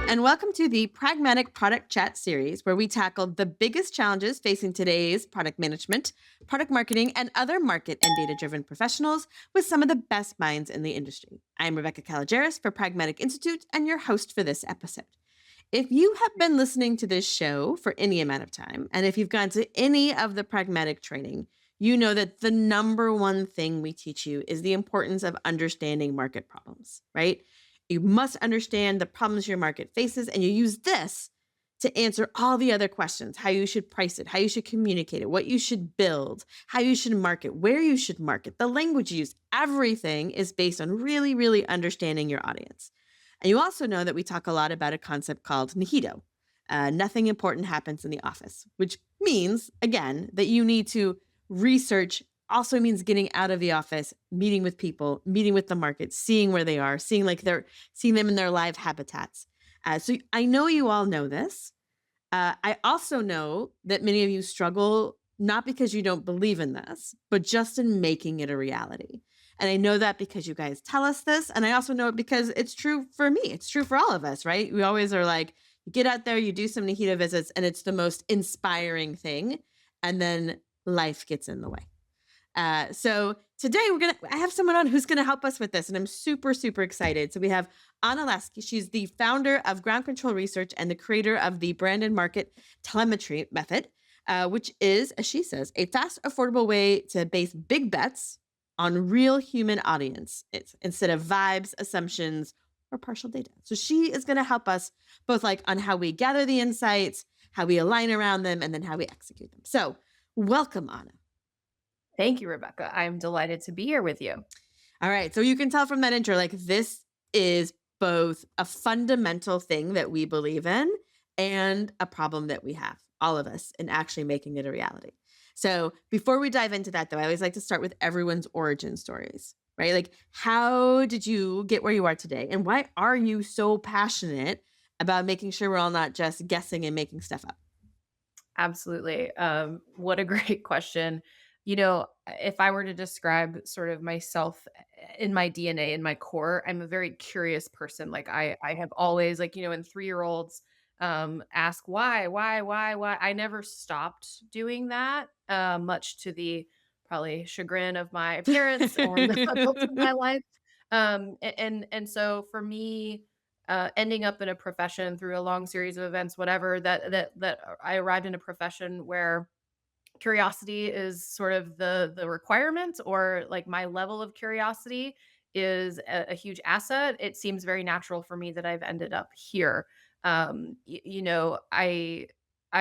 and welcome to the Pragmatic Product Chat series, where we tackle the biggest challenges facing today's product management, product marketing, and other market and data driven professionals with some of the best minds in the industry. I'm Rebecca Calageris for Pragmatic Institute and your host for this episode. If you have been listening to this show for any amount of time, and if you've gone to any of the pragmatic training, you know that the number one thing we teach you is the importance of understanding market problems, right? You must understand the problems your market faces, and you use this to answer all the other questions: how you should price it, how you should communicate it, what you should build, how you should market, where you should market, the language you use. Everything is based on really, really understanding your audience. And you also know that we talk a lot about a concept called nihito. Nothing important happens in the office, which means, again, that you need to research. Also means getting out of the office, meeting with people, meeting with the market, seeing where they are, seeing them in their live habitats. So I know you all know this. I also know that many of you struggle not because you don't believe in this, but just in making it a reality. And I know that because you guys tell us this. And I also know it because it's true for me. It's true for all of us, right? We always are like, you get out there, you do some Nihita visits, and it's the most inspiring thing. And then life gets in the way. So today I have someone on who's gonna help us with this, and I'm super, super excited. So we have Anna Laskey. She's the founder of Ground Control Research and the creator of the brand and market telemetry method, which is, as she says, a fast, affordable way to base big bets on real human audience instead of vibes, assumptions, or partial data. So she is gonna help us both like on how we gather the insights, how we align around them, and then how we execute them. So welcome, Anna. Thank you, Rebecca. I'm delighted to be here with you. All right. So you can tell from that intro, like this is both a fundamental thing that we believe in and a problem that we have, all of us, in actually making it a reality. So before we dive into that, though, I always like to start with everyone's origin stories, right? Like, how did you get where you are today? And why are you so passionate about making sure we're all not just guessing and making stuff up? Absolutely. What a great question. If I were to describe sort of myself in my DNA, in my core, I'm a very curious person. Like I have always like, when 3 year olds ask why. I never stopped doing that, much to the probably chagrin of my parents and the adults in my life. And so for me, ending up in a profession through a long series of events, whatever that I arrived in a profession where curiosity is sort of the requirement, or like my level of curiosity is a huge asset. It seems very natural for me that I've ended up here. I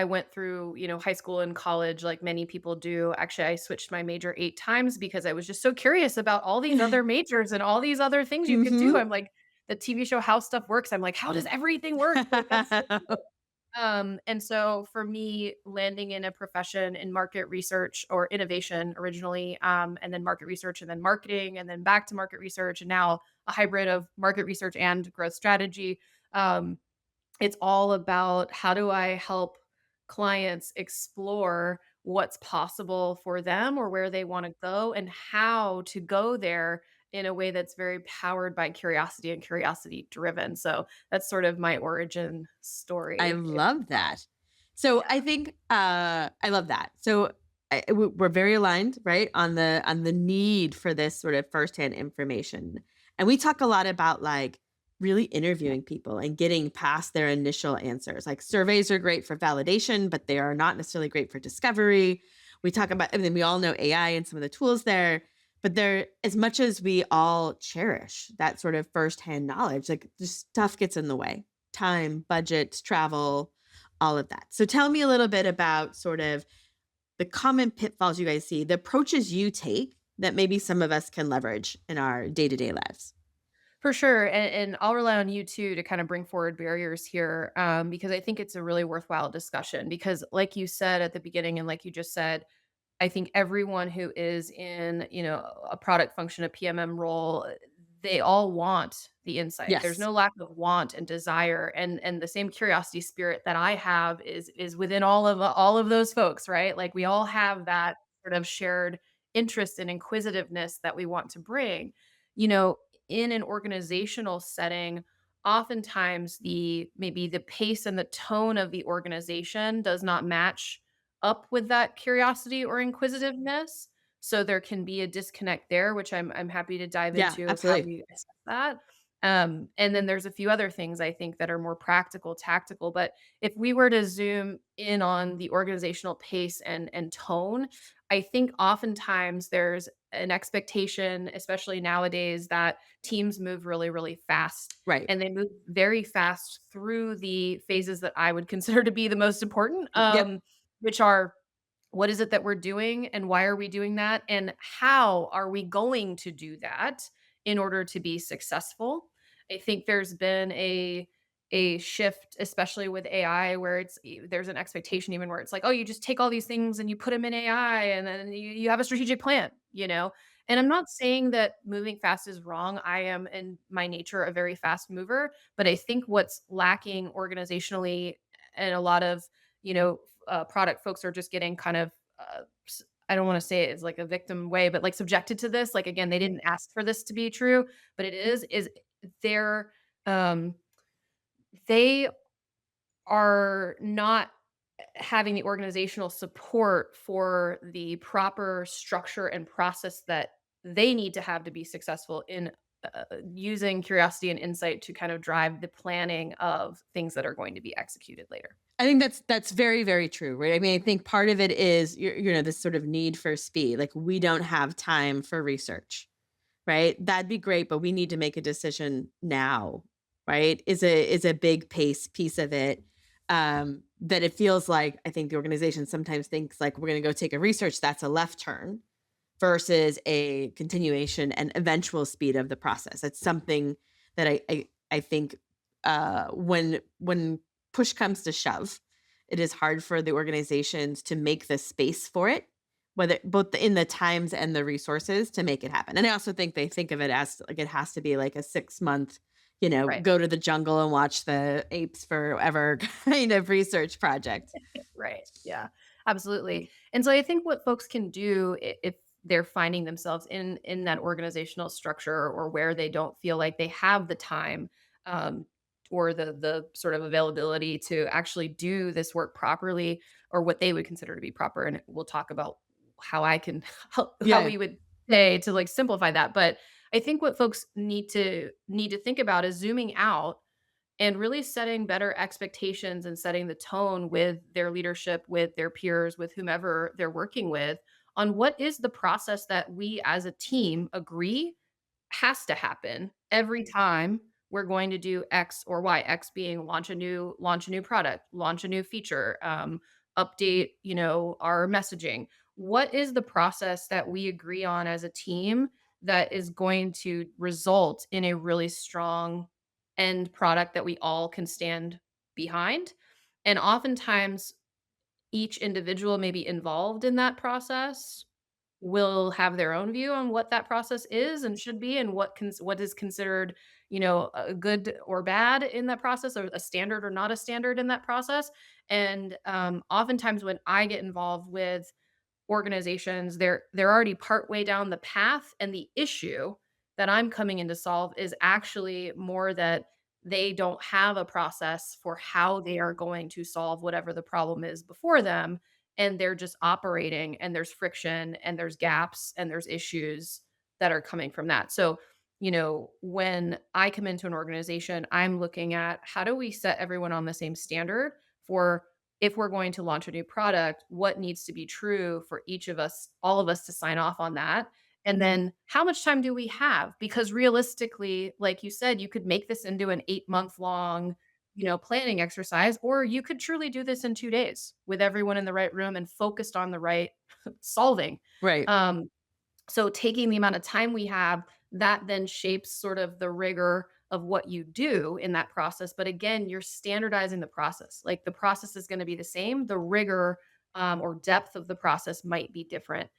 went through, high school and college like many people do. Actually, I switched my major 8 times because I was just so curious about all these other majors and all these other things you could do. Hmm. I'm like, the TV show How Stuff Works. I'm like, how does everything work? Like that's so cool. And so for me, landing in a profession in market research or innovation originally, and then market research and then marketing and then back to market research and now a hybrid of market research and growth strategy. Um, it's all about how do I help clients explore what's possible for them or where they want to go and how to go there in a way that's very powered by curiosity and curiosity driven. So that's sort of my origin I story, if you love will. that. So I Yeah. think I love that. So we're very aligned, right, on the need for this sort of firsthand information, and we talk a lot about like really interviewing people and getting past their initial answers. Like surveys are great for validation, but they are not necessarily great for discovery. We talk about, I mean, we all know AI and some of the tools there, but there, as much as we all cherish that sort of firsthand knowledge, like just stuff gets in the way: time, budget, travel, all of that. So tell me a little bit about sort of the common pitfalls you guys see, the approaches you take that maybe some of us can leverage in our day-to-day lives. For sure, and I'll rely on you too to kind of bring forward barriers here, because I think it's a really worthwhile discussion. Because, like you said at the beginning, and like you just said, I think everyone who is in, a product function, a PMM role, they all want the insight. There's Yes. no lack of want and desire, and the same curiosity spirit that I have is within all of those folks, right? Like we all have that sort of shared interest and inquisitiveness that we want to bring. You know, in an organizational setting, oftentimes maybe the pace and the tone of the organization does not match up with that curiosity or inquisitiveness. So there can be a disconnect there, which I'm happy to dive Yeah, into of how absolutely. we assess that. And then there's a few other things I think that are more practical, tactical. But if we were to zoom in on the organizational pace and tone, I think oftentimes there's an expectation, especially nowadays, that teams move really, really fast, Right. and they move very fast through the phases that I would consider to be the most important, Yep. which are, what is it that we're doing and why are we doing that? And how are we going to do that in order to be successful? I think there's been a shift, especially with AI, where there's an expectation even where it's like, oh, you just take all these things and you put them in AI and then you have a strategic plan, you know? And I'm not saying that moving fast is wrong. I am in my nature a very fast mover, but I think what's lacking organizationally and a lot of, product folks are just getting kind of, I don't want to say it as like a victim way, but like subjected to this. Like, again, they didn't ask for this to be true, but is they're, um, they are not having the organizational support for the proper structure and process that they need to have to be successful in using curiosity and insight to kind of drive the planning of things that are going to be executed later. I think that's very, very true, right? I mean, I think part of it is this sort of need for speed. Like we don't have time for research, right? That'd be great, but we need to make a decision now, right? Is a big pace piece of it. That it feels like I think the organization sometimes thinks like we're gonna go take a research, that's a left turn versus a continuation and eventual speed of the process. It's something that I think when push comes to shove, it is hard for the organizations to make the space for it, whether both in the times and the resources to make it happen. And I also think they think of it as like it has to be like a 6 month, Right. go to the jungle and watch the apes forever kind of research project. Right. Yeah, absolutely. And so I think what folks can do if they're finding themselves in that organizational structure or where they don't feel like they have the time um, or the sort of availability to actually do this work properly or what they would consider to be proper. And we'll talk about how I can how Yeah. we would say to like simplify that. But I think what folks need to think about is zooming out and really setting better expectations and setting the tone with their leadership, with their peers, with whomever they're working with on what is the process that we as a team agree has to happen every time we're going to do X or Y. X being launch a new product, launch a new feature, update, our messaging. What is the process that we agree on as a team that is going to result in a really strong end product that we all can stand behind? And oftentimes each individual may be involved in that process will have their own view on what that process is and should be and what is considered, a good or bad in that process or a standard or not a standard in that process. And oftentimes when I get involved with organizations, they're already partway down the path, and the issue that I'm coming in to solve is actually more that they don't have a process for how they are going to solve whatever the problem is before them, and they're just operating, and there's friction, and there's gaps, and there's issues that are coming from that. So, when I come into an organization, I'm looking at how do we set everyone on the same standard for if we're going to launch a new product, what needs to be true for each of us, all of us to sign off on that? And then how much time do we have? Because realistically, like you said, you could make this into an 8-month long, planning exercise, or you could truly do this in 2 days with everyone in the right room and focused on the right solving. Right. Um, so taking the amount of time we have, that then shapes sort of the rigor of what you do in that process. But again, you're standardizing the process. Like the process is going to be the same. The rigor or depth of the process might be different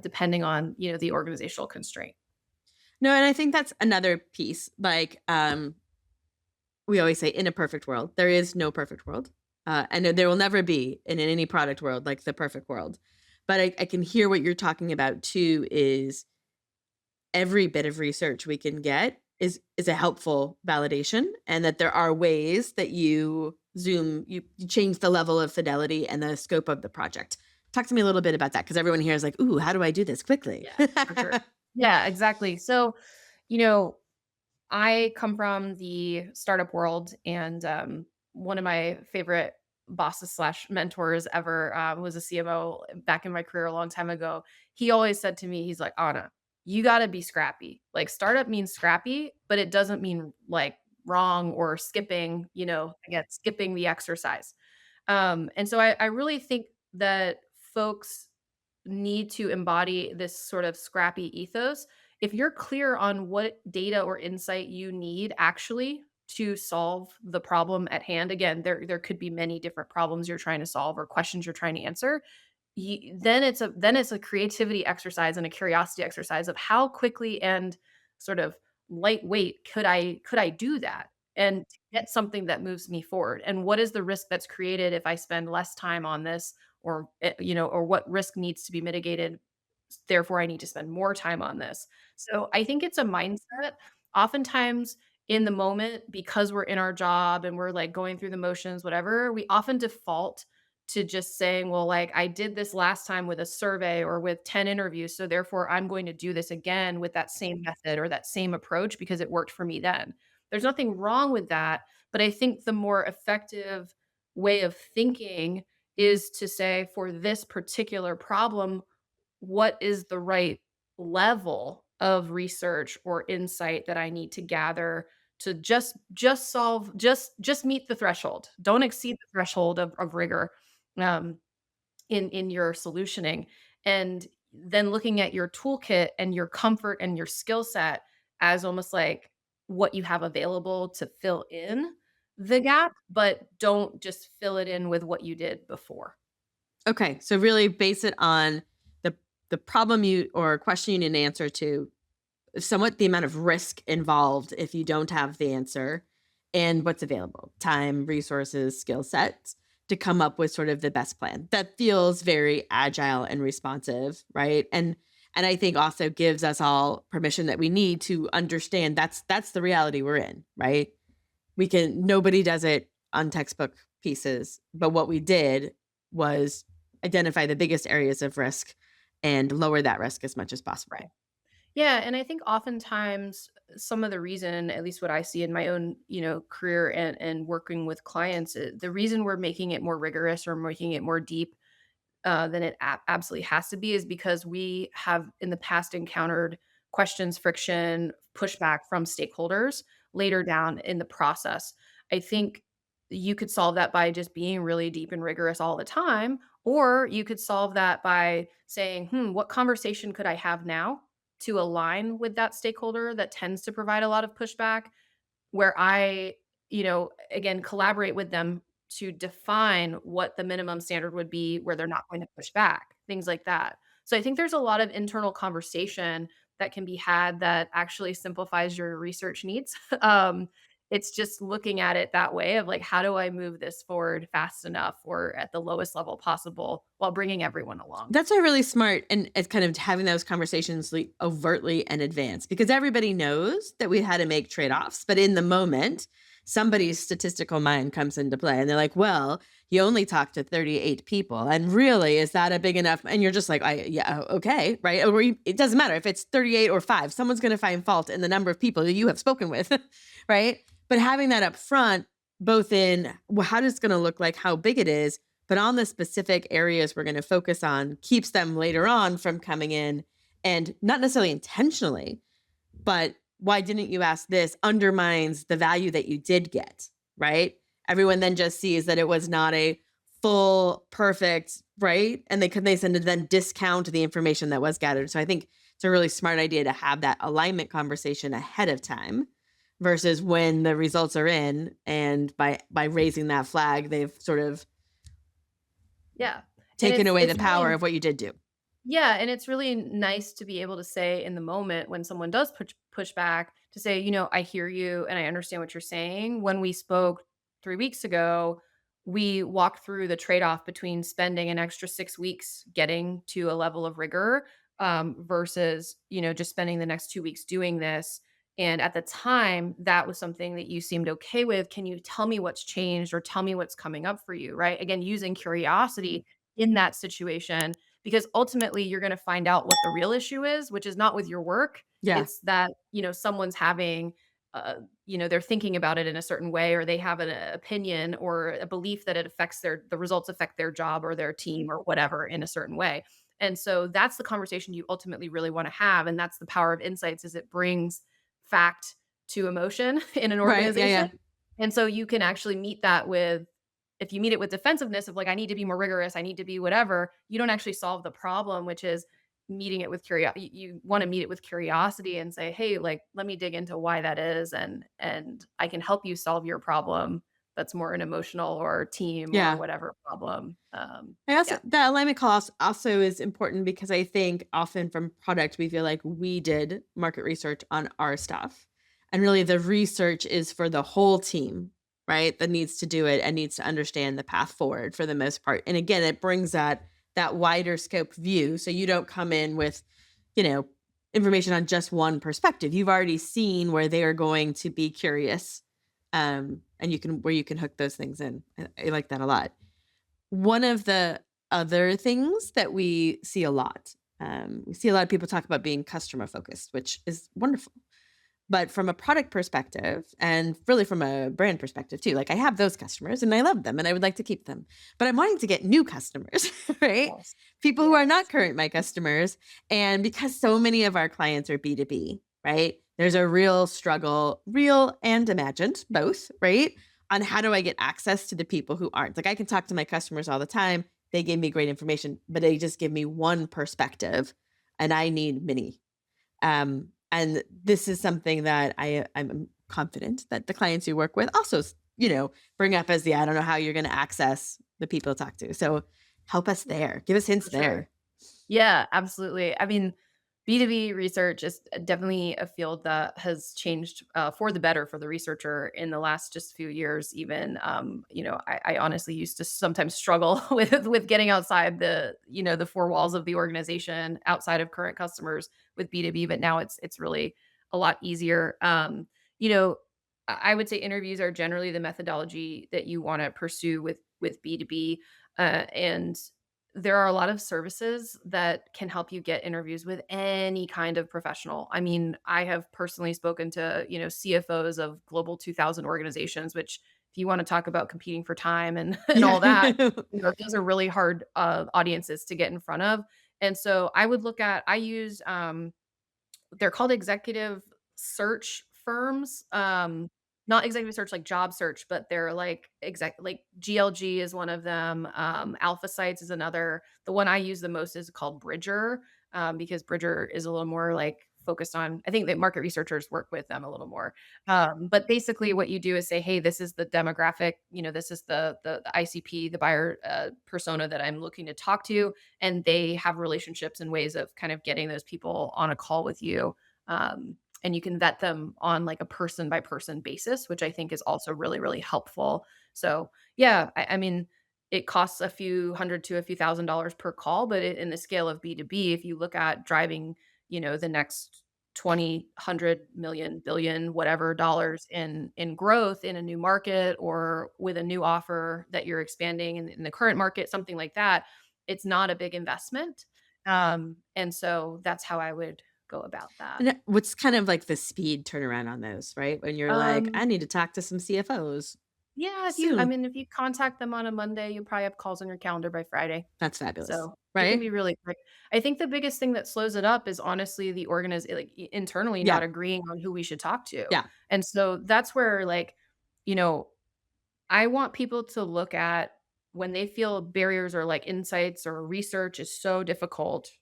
depending on the organizational constraint. No, and I think that's another piece. Like, we always say, in a perfect world, there is no perfect world. And there will never be in any product world like the perfect world. But I can hear what you're talking about too. Is every bit of research we can get is a helpful validation, and that there are ways that you change the level of fidelity and the scope of the project. Talk to me a little bit about that because everyone here is like, "Ooh, how do I do this quickly?" Yeah, for sure. Yeah, exactly. So, you know, I come from the startup world, and one of my favorite bosses slash mentors ever was a CMO back in my career a long time ago. He always said to me, he's like, Anna, you got to be scrappy. Like startup means scrappy, but it doesn't mean like wrong or skipping, again, skipping the exercise. And so I really think that folks need to embody this sort of scrappy ethos. If you're clear on what data or insight you need actually to solve the problem at hand, again, there could be many different problems you're trying to solve or questions you're trying to answer. Then it's a creativity exercise and a curiosity exercise of how quickly and sort of lightweight could I do that and get something that moves me forward, and what is the risk that's created if I spend less time on this, or what risk needs to be mitigated, therefore I need to spend more time on this. So I think it's a mindset. Oftentimes in the moment, because we're in our job and we're like going through the motions, whatever, we often default to just saying, well, like I did this last time with a survey or with 10 interviews. So therefore I'm going to do this again with that same method or that same approach because it worked for me then. There's nothing wrong with that. But I think the more effective way of thinking is to say, for this particular problem, what is the right level of research or insight that I need to gather to just solve just meet the threshold. Don't exceed the threshold of rigor um, in your solutioning. And then looking at your toolkit and your comfort and your skill set as almost like what you have available to fill in the gap, but don't just fill it in with what you did before. Okay, so really base it on the problem you or question you need an answer to, somewhat the amount of risk involved if you don't have the answer, and what's available, time, resources, skill sets to come up with sort of the best plan that feels very agile and responsive, right? And I think also gives us all permission that we need to understand that's the reality we're in, right? We can nobody does it on textbook pieces, but what we did was identify the biggest areas of risk and lower that risk as much as Right. possible. Yeah, and I think oftentimes some of the reason, at least what I see in my own, career and working with clients, the reason we're making it more rigorous or making it more deep than it absolutely has to be is because we have in the past encountered questions, friction, pushback from stakeholders later down in the process. I think you could solve that by just being really deep and rigorous all the time, or you could solve that by saying, what conversation could I have now to align with that stakeholder that tends to provide a lot of pushback? Where I, again, collaborate with them to define what the minimum standard would be where they're not going to push back, things like that. So I think there's a lot of internal conversation that can be had that actually simplifies your research needs. It's just looking at it that way of like, how do I move this forward fast enough or at the lowest level possible while bringing everyone along? That's a really smart, and it's kind of having those conversations overtly in advance because everybody knows that we had to make trade-offs, but in the moment, somebody's statistical mind comes into play and they're like, "Well, you only talked to 38 people, and really, is that a big enough?" And you're just like, yeah, okay, right?" It doesn't matter if it's 38 or 5. Someone's going to find fault in the number of people that you have spoken with, right? But having that up front, both in how does it's going to look like, how big it is, but on the specific areas we're going to focus on keeps them later on from coming in, and not necessarily intentionally, but why didn't you ask this undermines the value that you did get, right? Everyone then just sees that it was not a full, perfect, right? And they tend to then discount the information that was gathered. So I think it's a really smart idea to have that alignment conversation ahead of time versus when the results are in, and by raising that flag, they've sort of Yeah. And taken it's away the it's power really of what you did do. Yeah, and it's really nice to be able to say in the moment when someone does push back to say, I hear you and I understand what you're saying. When we spoke 3 weeks ago, we walked through the trade-off between spending an extra 6 weeks getting to a level of rigor versus, just spending the next 2 weeks doing this. And at the time, that was something that you seemed okay with. Can you tell me what's changed or tell me what's coming up for you? Right. Again, using curiosity in that situation, because ultimately you're going to find out what the real issue is, which is not with your work. Yeah. It's that, someone's having, they're thinking about it in a certain way, or they have an opinion or a belief that the results affect their job or their team or whatever in a certain way. And so that's the conversation you ultimately really want to have. And that's the power of insights is it brings fact to emotion in an Right. Yeah. organization. Yeah. And so you can actually meet that with if you meet it with defensiveness of like, I need to be more rigorous, I need to be whatever, you don't actually solve the problem, which is meeting it with curiosity. You want to meet it with curiosity and say, hey, like, let me dig into why that is. And I can help you solve your problem that's more an emotional or team or Yeah. whatever problem. I also Yeah. that alignment call also is important because I think often from product we feel like we did market research on our stuff. And really the research is for the whole team, right? That needs to do it and needs to understand the path forward for the most part. And again, it brings that wider scope view. So you don't come in with, you know, information on just one perspective. You've already seen where they are going to be curious. And you can hook those things in. I like that a lot. One of the other things that we see a lot of people talk about being customer focused, which is wonderful. But from a product perspective and really from a brand perspective too, like I have those customers and I love them and I would like to keep them. But I'm wanting to get new customers, right? Yes. People who are not Yes. current my customers. And because so many of our clients are B2B, right? There's a real struggle, real and imagined, both, right? On how do I get access to the people who aren't. Like I can talk to my customers all the time. They give me great information, but they just give me one perspective and I need many. And this is something that I'm confident that the clients you work with also, bring up as I don't know how you're going to access the people to talk to. So help us there. Give us hints For sure. there. Yeah, absolutely. I mean, B2B research is definitely a field that has changed for the better for the researcher in the last just few years. Even, I honestly used to sometimes struggle with getting outside the four walls of the organization, outside of current customers with B2B. But now it's really a lot easier. You know, I would say interviews are generally the methodology that you want to pursue with B2B, and there are a lot of services that can help you get interviews with any kind of professional. I mean, I have personally spoken to, CFOs of Global 2000 organizations, which if you want to talk about competing for time and and Yeah. all that, those are really hard audiences to get in front of. And so I use they're called executive search firms, not executive search like job search, but they're like GLG is one of them, Alpha Sites is another. The one I use the most is called Bridger, because Bridger is a little more, like, focused on I think that market researchers work with them a little more. But basically what you do is say, "Hey, this is the demographic, this is the ICP, the buyer, persona that I'm looking to talk to," and they have relationships and ways of kind of getting those people on a call with you. And you can vet them on like a person by person basis, which I think is also really, really helpful. So, yeah, I mean, it costs a few hundred to a few $1,000s per call, but in the scale of B2B, if you look at driving, the next 20, 100 million, billion, whatever dollars in growth in a new market or with a new offer that you're expanding in the current market, something like that, it's not a big investment. And so that's how I would go about that. And what's kind of like the speed turnaround on those, right? When you're like, I Um, need to talk to some CFOs yeah, soon. if you contact them on a Monday, you probably have calls on your calendar by Friday. That's fabulous, So it can right? be really quick. I think the biggest thing that slows it up is honestly the internally not Yeah. agreeing on who we should talk to. Yeah. And so that's where you know, I want people to look at when they feel barriers or like insights or research is so difficult.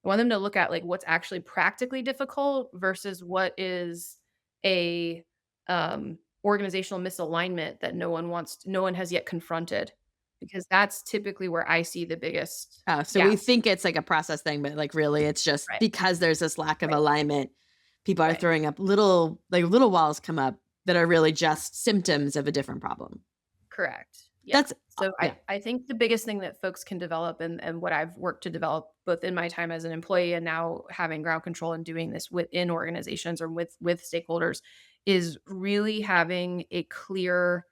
I want them to look at like what's actually practically difficult versus what is a organizational misalignment that no one has yet confronted, because that's typically where I see the biggest So we gaps. think it's like a process thing, but like really it's just Right. because there's this lack of Right. alignment, people are Right. throwing up little walls come up that are really just symptoms of a different problem. Correct. Yeah. That's So yeah. I think the biggest thing that folks can develop and what I've worked to develop both in my time as an employee and now having ground control and doing this within organizations or with stakeholders is really having a clear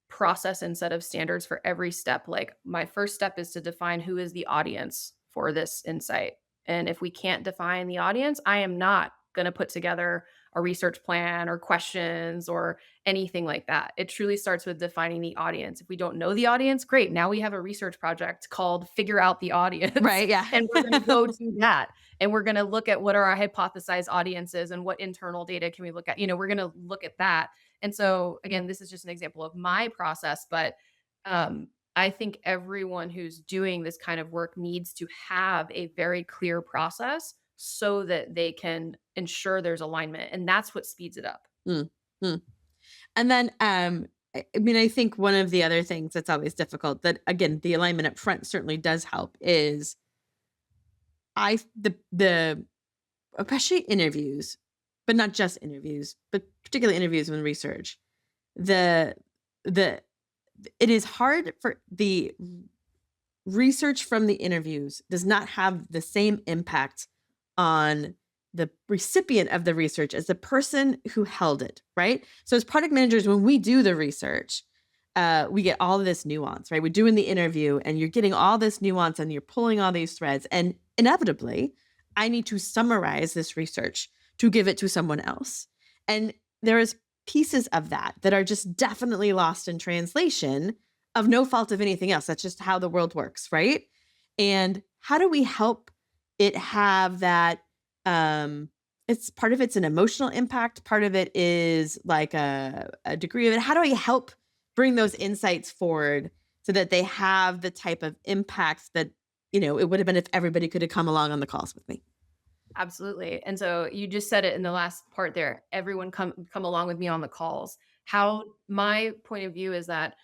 process and set of standards for every step. Like, my first step is to define who is the audience for this insight. And if we can't define the audience, I am not going to put together a research plan or questions or anything like that. It truly starts with defining the audience. If we don't know the audience, great. Now we have a research project called Figure Out the Audience. Right. Yeah. And we're going to go do that. And we're going to look at what are our hypothesized audiences and what internal data can we look at. We're going to look at that. And so, again, this is just an example of my process, but I think everyone who's doing this kind of work needs to have a very clear process so that they can ensure there's alignment. And that's what speeds it up. Mm, mm. And then, I mean, I think one of the other things that's always difficult that, again, the alignment up front certainly does help is the especially interviews, but not just interviews, but particularly interviews when research, the the it is hard for the research from the interviews does not have the same impact on the recipient of the research as the person who held it, right? So as product managers, when we do the research, we get all of this nuance, right? We're doing the interview and you're getting all this nuance and you're pulling all these threads. And inevitably, I need to summarize this research to give it to someone else. And there is pieces of that that are just definitely lost in translation of no fault of anything else. That's just how the world works, right? And how do we help it have that it's part of it's an emotional impact, part of it is like a degree of it. How do I help bring those insights forward so that they have the type of impacts that, it would have been if everybody could have come along on the calls with me? Absolutely. And so you just said it in the last part there. Everyone come along with me on the calls. How my point of view is that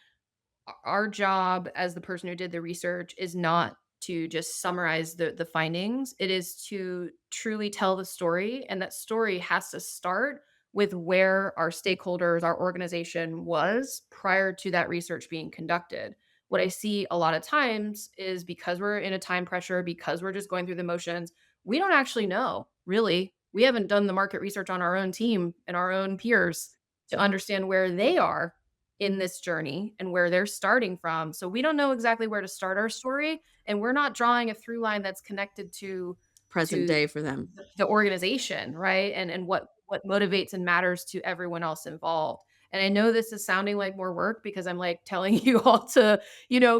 our job as the person who did the research is not to just summarize the findings. It is to truly tell the story, and that story has to start with where our stakeholders, our organization was prior to that research being conducted. What I see a lot of times is because we're in a time pressure, because we're just going through the motions, we don't actually know, really. We haven't done the market research on our own team and our own peers to understand where they are in this journey and where they're starting from. So we don't know exactly where to start our story, and we're not drawing a through line that's connected Present to day for them. the organization, right? And what motivates and matters to everyone else involved. And I know this is sounding like more work because I'm like telling you all to,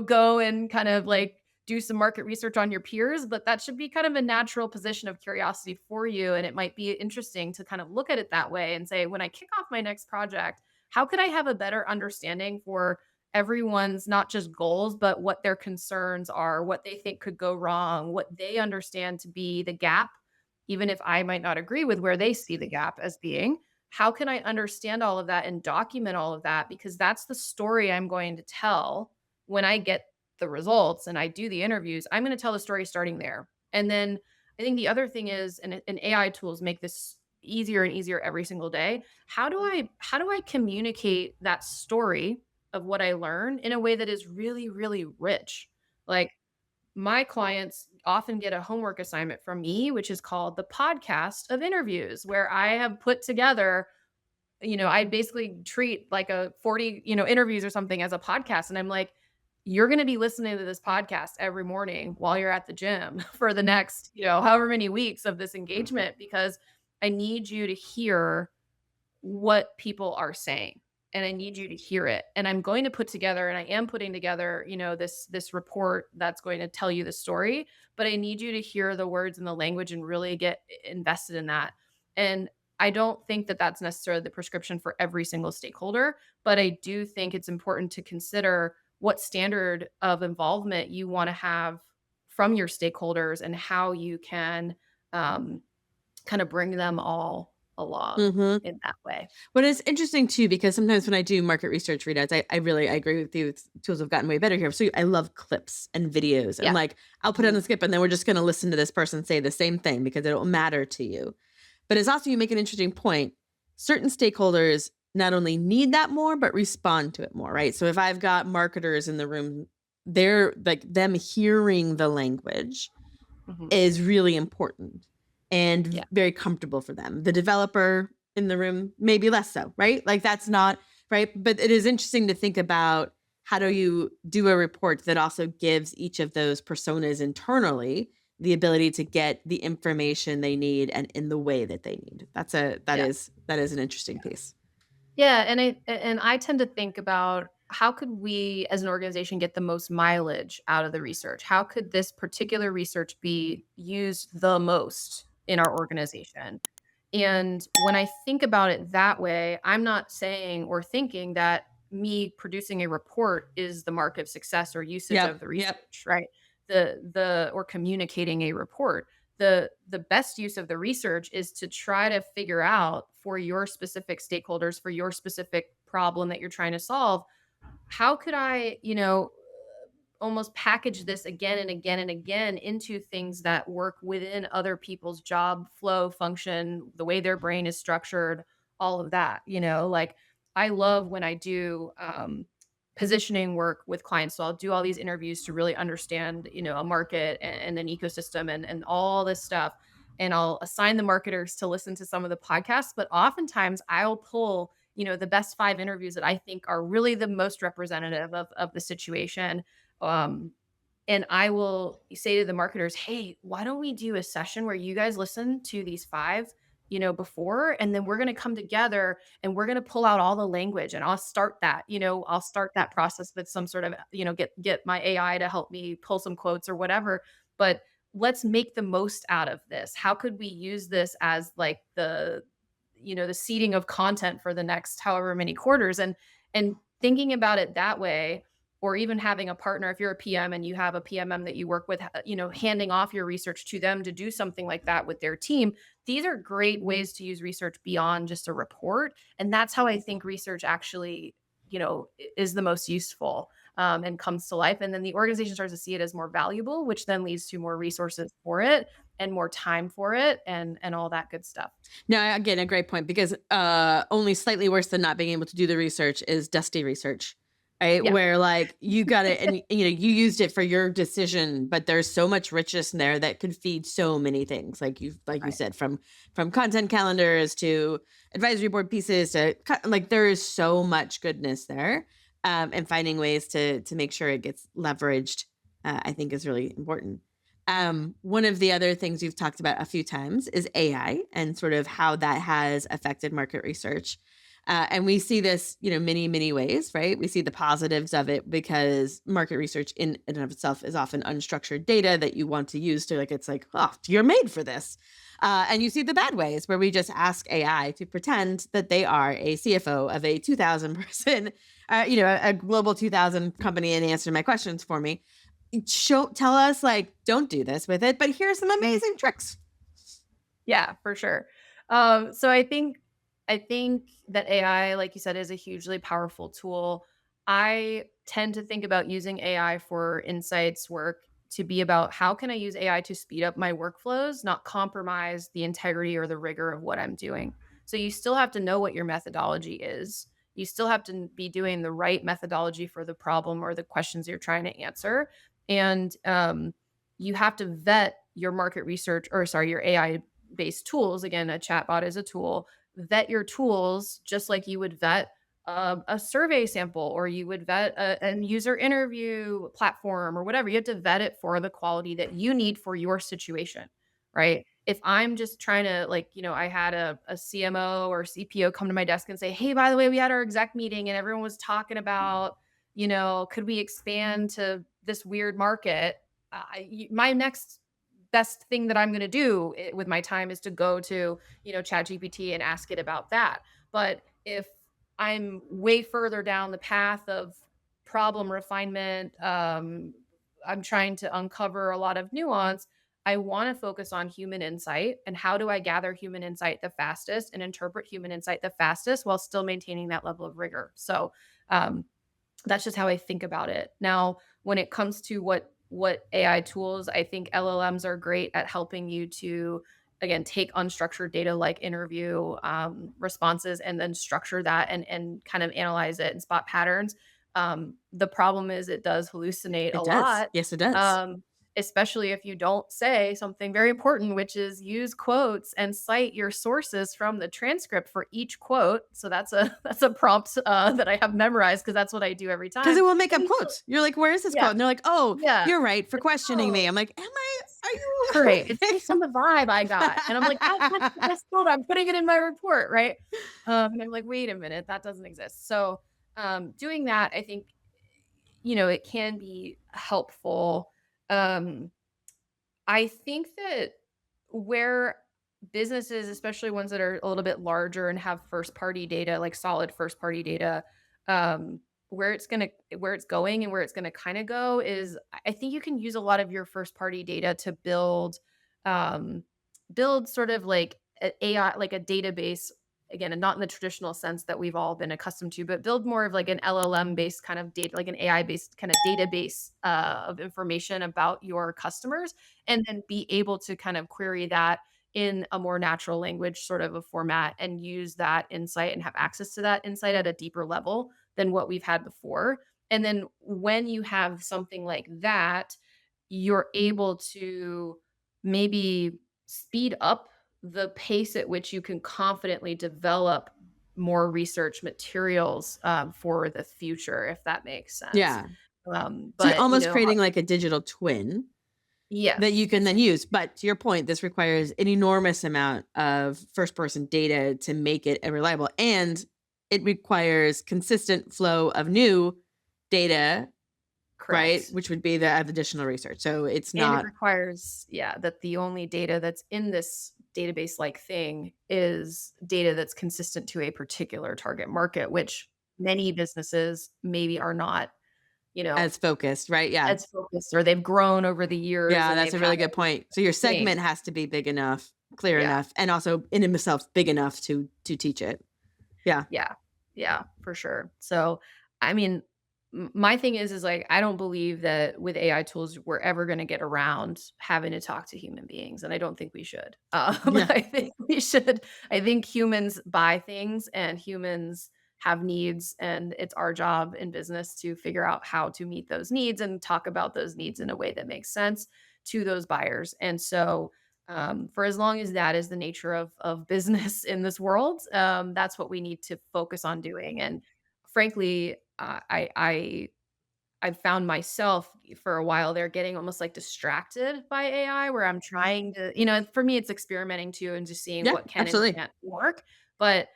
go and kind of like do some market research on your peers, but that should be kind of a natural position of curiosity for you. And it might be interesting to kind of look at it that way and say, when I kick off my next project, how could I have a better understanding for everyone's not just goals, but what their concerns are, what they think could go wrong, what they understand to be the gap, even if I might not agree with where they see the gap as being. How can I understand all of that and document all of that? Because that's the story I'm going to tell when I get the results and I do the interviews. I'm going to tell the story starting there. And then I think the other thing is, and AI tools make this easier and easier every single day. How do I communicate that story of what I learned in a way that is really, really rich? Like, my clients often get a homework assignment from me, which is called the podcast of interviews, where I have put together, I basically treat like a 40, interviews or something as a podcast. And I'm like, you're going to be listening to this podcast every morning while you're at the gym for the next, however many weeks of this engagement, because I need you to hear what people are saying, and I need you to hear it. And I'm going to put together, and I am putting together, this report that's going to tell you the story, but I need you to hear the words and the language and really get invested in that. And I don't think that that's necessarily the prescription for every single stakeholder, but I do think it's important to consider what standard of involvement you want to have from your stakeholders and how you can um, kind of bring them all along Mhm. in that way. But it's interesting too, because sometimes when I do market research readouts, I agree with you. Tools have gotten way better here. So I love clips and videos, and Yeah. like I'll put on Mhm. the skip, and then we're just going to listen to this person say the same thing because it'll matter to you. But it's also, you make an interesting point. Certain stakeholders not only need that more, but respond to it more, right? So if I've got marketers in the room, they're like them hearing the language Mhm. is really important and Yeah. very comfortable for them. The developer in the room, maybe less so, right? Like that's not right. But it is interesting to think about how do you do a report that also gives each of those personas internally the ability to get the information they need and in the way that they need. Yeah. That is an interesting piece. Yeah, and I tend to think about how could we as an organization get the most mileage out of the research? How could this particular research be used the most in our organization? And when I think about it that way, I'm not saying or thinking that me producing a report is the mark of success or usage of Yep. the Yep. research, right? The or communicating a report. The best use of the research is to try to figure out for your specific stakeholders, for your specific problem that you're trying to solve, how could I, almost package this again and again and again into things that work within other people's job flow function, the way their brain is structured, all of that, like I love when I do positioning work with clients. So I'll do all these interviews to really understand, a market and an ecosystem and all this stuff. And I'll assign the marketers to listen to some of the podcasts, but oftentimes I'll pull, the best 5 interviews that I think are really the most representative of the situation, um, and I will say to the marketers, "Hey, why don't we do a session where you guys listen to these 5, before, and then we're gonna come together and we're gonna pull out all the language, and I'll start that process with some sort of, get my AI to help me pull some quotes or whatever, but let's make the most out of this. How could we use this as like the seeding of content for the next however many quarters?" And thinking about it that way, or even having a partner, if you're a PM and you have a PMM that you work with, handing off your research to them to do something like that with their team. These are great ways to use research beyond just a report. And that's how I think research actually, is the most useful, and comes to life. And then the organization starts to see it as more valuable, which then leads to more resources for it and more time for it and all that good stuff. No, again, a great point because only slightly worse than not being able to do the research is dusty research, right? Yeah. Where like you got it and you used it for your decision, but there's so much richness in there that could feed so many things. Like you Right. said, from content calendars to advisory board pieces to like there is so much goodness there, and finding ways to make sure it gets leveraged, I think is really important. One of the other things you've talked about a few times is AI and sort of how that has affected market research. And we see this, many, many ways, right? We see the positives of it because market research in and of itself is often unstructured data that you want to use to it's like, oh, you're made for this. And you see the bad ways where we just ask AI to pretend that they are a CFO of a 2000 person, a global 2000 company and answer my questions for me. Tell us like don't do this with it, but here's some amazing tricks. Yeah, for sure. So I think that AI, like you said, is a hugely powerful tool. I tend to think about using AI for insights work to be about how can I use AI to speed up my workflows, not compromise the integrity or the rigor of what I'm doing. So you still have to know what your methodology is. You still have to be doing the right methodology for the problem or the questions you're trying to answer. And you have to vet your market research, or sorry, your AI based tools. Again, a chatbot is a tool. Vet your tools just like you would vet a survey sample, or you would vet a user interview platform or whatever. You have to vet it for the quality that you need for your situation, right? If I'm just trying to, like, I had a CMO or CPO come to my desk and say, "Hey, by the way, we had our exec meeting and everyone was talking about, could we expand to this weird market?" My next best thing that I'm going to do with my time is to go to, ChatGPT and ask it about that. But if I'm way further down the path of problem refinement, I'm trying to uncover a lot of nuance. I want to focus on human insight and how do I gather human insight the fastest and interpret human insight the fastest while still maintaining that level of rigor. So, um, that's just how I think about it. Now, when it comes to what AI tools, I think LLMs are great at helping you to, again, take unstructured data like interview responses and then structure that and kind of analyze it and spot patterns. The problem is it does hallucinate a It does. lot. Yes, it does. Um, especially if you don't say something very important, which is use quotes and cite your sources from the transcript for each quote. So that's a that's a prompt that I have memorized because that's what I do every Because time. it will make And up you quotes. You're like, "Where is this yeah, quote?" And they're like, "Oh, yeah. you're right for Like, questioning me." oh, I'm like, "Am I? Are right. It's you?" based on the vibe I got. And I'm like, that's the best quote. I'm putting it in my report, right? And I'm like, wait a minute, that doesn't exist. So doing that, I think, it can be helpful. Um, I think that where businesses, especially ones that are a little bit larger and have first party data, like solid first party data, um, where it's going and where it's gonna kind of go is I think you can use a lot of your first party data to um, build sort of like a AI, like a database. Again, and not in the traditional sense that we've all been accustomed to, but build more of like an LLM based kind of data, like an AI based kind of database of information about your customers, and then be able to kind of query that in a more natural language sort of a format and use that insight and have access to that insight at a deeper level than what we've had before. And then when you have something like that, you're able to maybe speed up the pace at which you can confidently develop more research materials for the future, if that makes sense. Yeah. So you're But almost creating like a digital twin that you yes, can then use. But to your point, this requires an enormous amount of first person data to make it reliable. And it requires consistent flow of new data, right? correct. Which would be the additional research. So it's And it not requires, yeah, that the only data that's in this database-like thing is data that's consistent to a particular target market, which many businesses maybe are not, you know, as focused, right? Yeah. as focused, or they've grown over the years Yeah, and that's they've a had really good point. So your segment thing. has to be big enough, clear Yeah, enough, and also in itself big enough to teach it. Yeah. yeah, yeah, for sure. So, I mean, my thing is like, I don't believe that with AI tools, we're ever gonna get around having to talk to human beings, and I don't think we should. Yeah. I think we should I think humans buy things and humans have needs, and it's our job in business to figure out how to meet those needs and talk about those needs in a way that makes sense to those buyers. And so, for as long as that is the nature of business in this world, that's what we need to focus on doing. And frankly, I've found myself for a while there getting almost like distracted by AI, where I'm trying to, for me, it's experimenting too and just seeing Yeah, what can and absolutely. can't work. But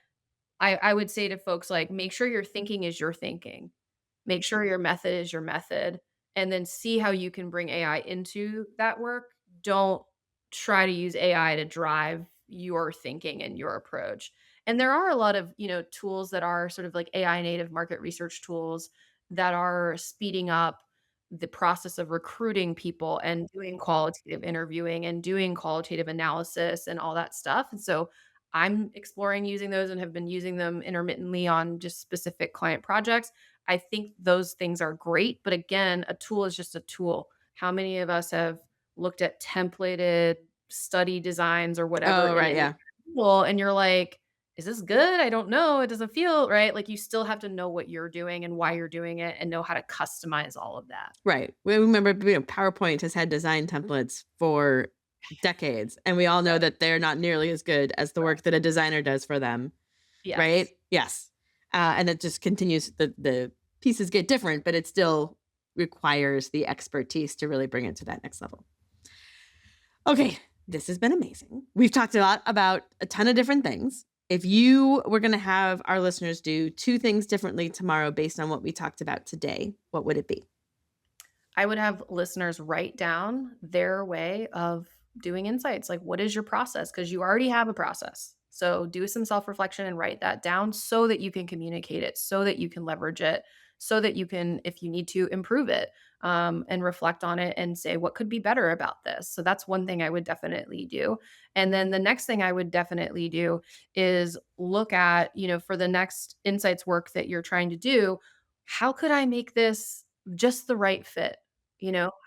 I would say to folks like, make sure your thinking is your thinking. Make sure your method is your method, and then see how you can bring AI into that work. Don't try to use AI to drive your thinking and your approach. And there are a lot of, tools that are sort of like AI native market research tools that are speeding up the process of recruiting people and doing qualitative interviewing and doing qualitative analysis and all that stuff. And so I'm exploring using those and have been using them intermittently on just specific client projects. I think those things are great, but again, a tool is just a tool. How many of us have looked at templated study designs or whatever Oh, in right, an yeah. tool and you're like, "Is this good? I don't know. It doesn't feel right." Like, you still have to know what you're doing and why you're doing it and know how to customize all of that. Right. We remember, PowerPoint has had design templates for decades, and we all know Right. that they're not nearly as good as the work that a designer does for them, right? Yes. Yes. And it just continues the pieces get different, but it still requires the expertise to really bring it to that next level. Okay, this has been amazing. We've talked a lot about a ton of different things. If you were going to have our listeners do two things differently tomorrow based on what we talked about today, what would it be? I would have listeners write down their way of doing insights. Like, what is your process? Because you already have a process. So, do some self reflection and write that down so that you can communicate it, so that you can leverage it, so that you can, if you need to, improve it and reflect on it and say, what could be better about this? So, that's one thing I would definitely do. And then the next thing I would definitely do is look at, for the next insights work that you're trying to do, how could I make this just the right fit?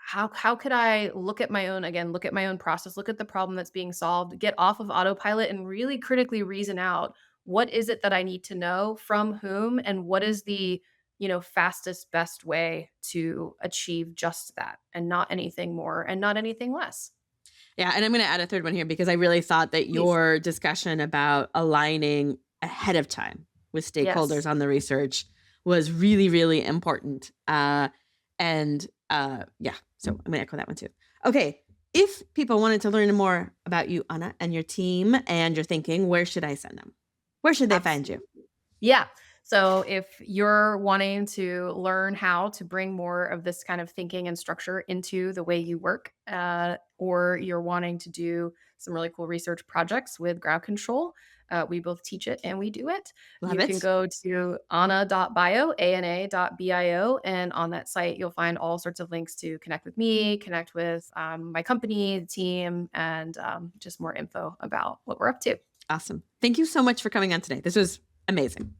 How could I look at my own process, look at the problem that's being solved, get off of autopilot and really critically reason out what is it that I need to know from whom and what is the fastest, best way to achieve just that and not anything more and not anything less. Yeah, and I'm going to add a third one here because I really thought that Please. your discussion about aligning ahead of time with Yes. stakeholders on the research was really, really important. Yeah, so I'm going to echo that one too. Okay, if people wanted to learn more about you, Anna, and your team and your thinking, where should I send them? Where should they find you? Absolutely. Yeah. So if you're wanting to learn how to bring more of this kind of thinking and structure into the way you work, or you're wanting to do some really cool research projects with ground control, we both teach it and we do it. Love You can it. go to ana.bio, ana.bio, and on that site, you'll find all sorts of links to connect with me, connect with my company, the team, and just more info about what we're up to. Awesome. Thank you so much for coming on today. This was amazing.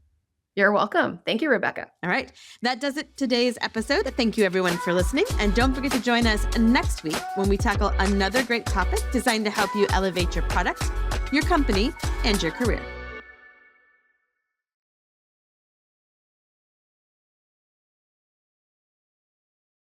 You're welcome. Thank you, Rebecca. All right. That does it today's episode. Thank you everyone for listening. And don't forget to join us next week when we tackle another great topic designed to help you elevate your product, your company, and your career.